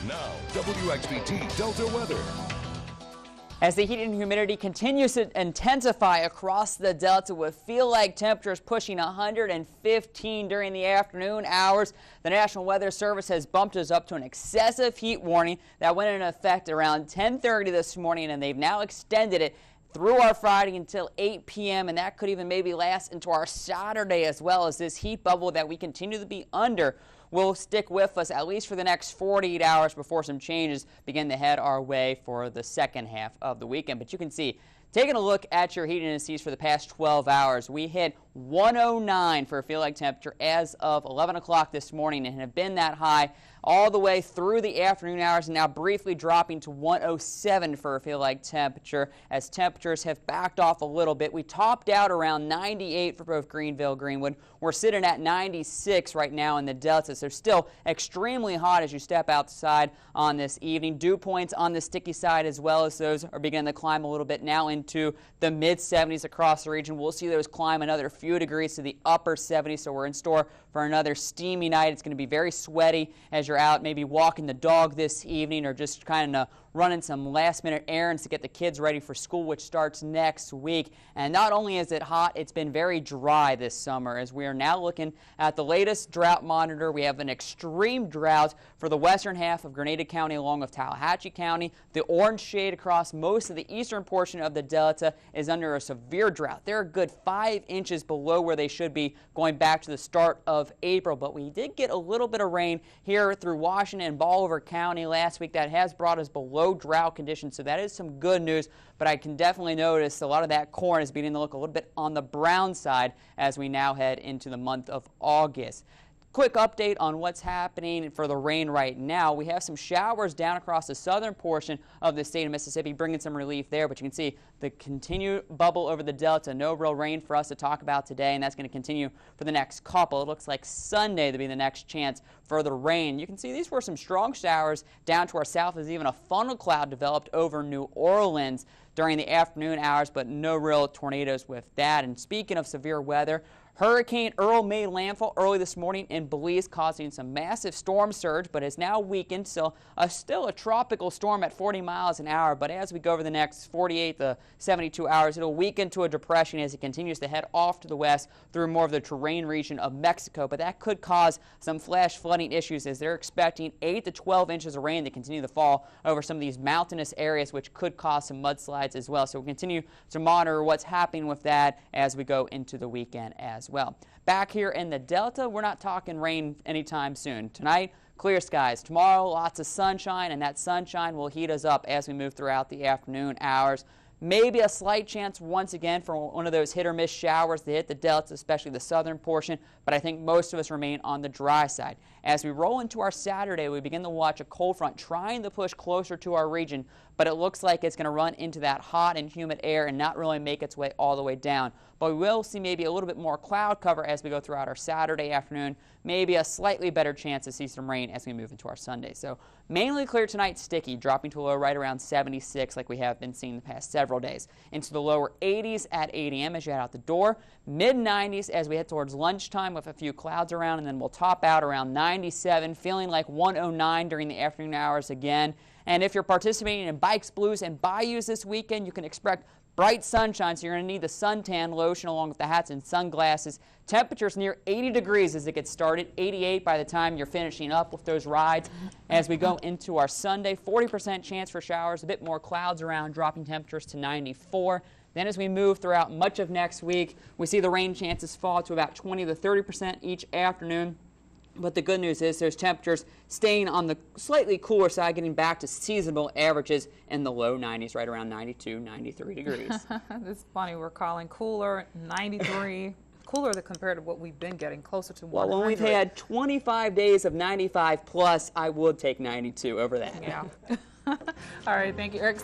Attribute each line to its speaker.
Speaker 1: Now, WXVT Delta weather.
Speaker 2: As the heat and humidity continues to intensify across the Delta with feel-like temperatures pushing 115 during the afternoon hours, the National Weather Service has bumped us up to an excessive heat warning that went into effect around 10:30 this morning, and they've now extended it through our Friday until 8 p.m. and that could even maybe last into our Saturday as well, as this heat bubble that we continue to be under will stick with us at least for the next 48 hours before some changes begin to head our way for the second half of the weekend. But you can see, taking a look at your heat indices for the past 12 hours, we hit 109 for a feel-like temperature as of 11 o'clock this morning and have been that high all the way through the afternoon hours, and now briefly dropping to 107 for a feel-like temperature as temperatures have backed off a little bit. We topped out around 98 for both Greenville, Greenwood. We're sitting at 96 right now in the Delta, so still extremely hot as you step outside on this evening. Dew points on the sticky side as well, as those are beginning to climb a little bit now into the mid-70s across the region. We'll see those climb another few degrees to the upper 70s, so we're in store for another steamy night. It's going to be very sweaty as you're out maybe walking the dog this evening or just kind of running some last-minute errands to get the kids ready for school, which starts next week. And not only is it hot, it's been very dry this summer, as we are now looking at the latest drought monitor. We have an extreme drought for the western half of Grenada County along with Tallahatchie County. The orange shade across most of the eastern portion of the Delta is under a severe drought. They're a good 5 inches below where they should be going back to the start of April, but we did get a little bit of rain here through Washington and Bolivar County last week. That has brought us below drought conditions, so that is some good news, but I can definitely notice a lot of that corn is beginning to look a little bit on the brown side as we now head into the month of August. Quick update on what's happening for the rain right now. We have some showers down across the southern portion of the state of Mississippi, bringing some relief there, but you can see the continued bubble over the Delta. No real rain for us to talk about today, and that's going to continue for the next couple. It looks like Sunday to be the next chance for the rain. You can see these were some strong showers down to our south, as even a funnel cloud developed over New Orleans during the afternoon hours, but no real tornadoes with that. And speaking of severe weather, Hurricane Earl made landfall early this morning in Belize, causing some massive storm surge, but has now weakened. So still a tropical storm at 40 miles an hour, but as we go over the next 48 to 72 hours, it'll weaken to a depression as it continues to head off to the west through more of the terrain region of Mexico. But that could cause some flash flooding issues, as they're expecting 8 to 12 inches of rain to continue to fall over some of these mountainous areas, which could cause some mudslides as well. So we'll continue to monitor what's happening with that as we go into the weekend as well. Back here in the Delta, we're not talking rain anytime soon. Tonight, clear skies. Tomorrow, lots of sunshine, and that sunshine will heat us up as we move throughout the afternoon hours. Maybe a slight chance once again for one of those hit-or-miss showers to hit the Delta, especially the southern portion, but I think most of us remain on the dry side. As we roll into our Saturday, we begin to watch a cold front trying to push closer to our region, but it looks like it's going to run into that hot and humid air and not really make its way all the way down. But we will see maybe a little bit more cloud cover as we go throughout our Saturday afternoon, maybe a slightly better chance to see some rain as we move into our Sunday. So mainly clear tonight, sticky, dropping to a low right around 76 like we have been seeing the past several days. Into the lower 80s at 8 a.m. as you head out the door, mid-90s as we head towards lunchtime with a few clouds around, and then we'll top out around 97, feeling like 109 during the afternoon hours again. And if you're participating in Bikes, Blues, and Bayous this weekend, you can expect bright sunshine, so you're going to need the suntan lotion along with the hats and sunglasses. Temperatures near 80 degrees as it gets started, 88 by the time you're finishing up with those rides. As we go into our Sunday, 40% chance for showers, a bit more clouds around, dropping temperatures to 94. Then as we move throughout much of next week, we see the rain chances fall to about 20 to 30% each afternoon. But the good news is those temperatures staying on the slightly cooler side, getting back to seasonable averages in the low 90s, right around 92, 93 degrees.
Speaker 3: It's funny, we're calling cooler 93, cooler compared to what we've been getting, closer to 100.
Speaker 2: Well, when we've had 25 days of 95 plus, I would take 92 over that.
Speaker 3: Yeah. All right, thank you, Eric.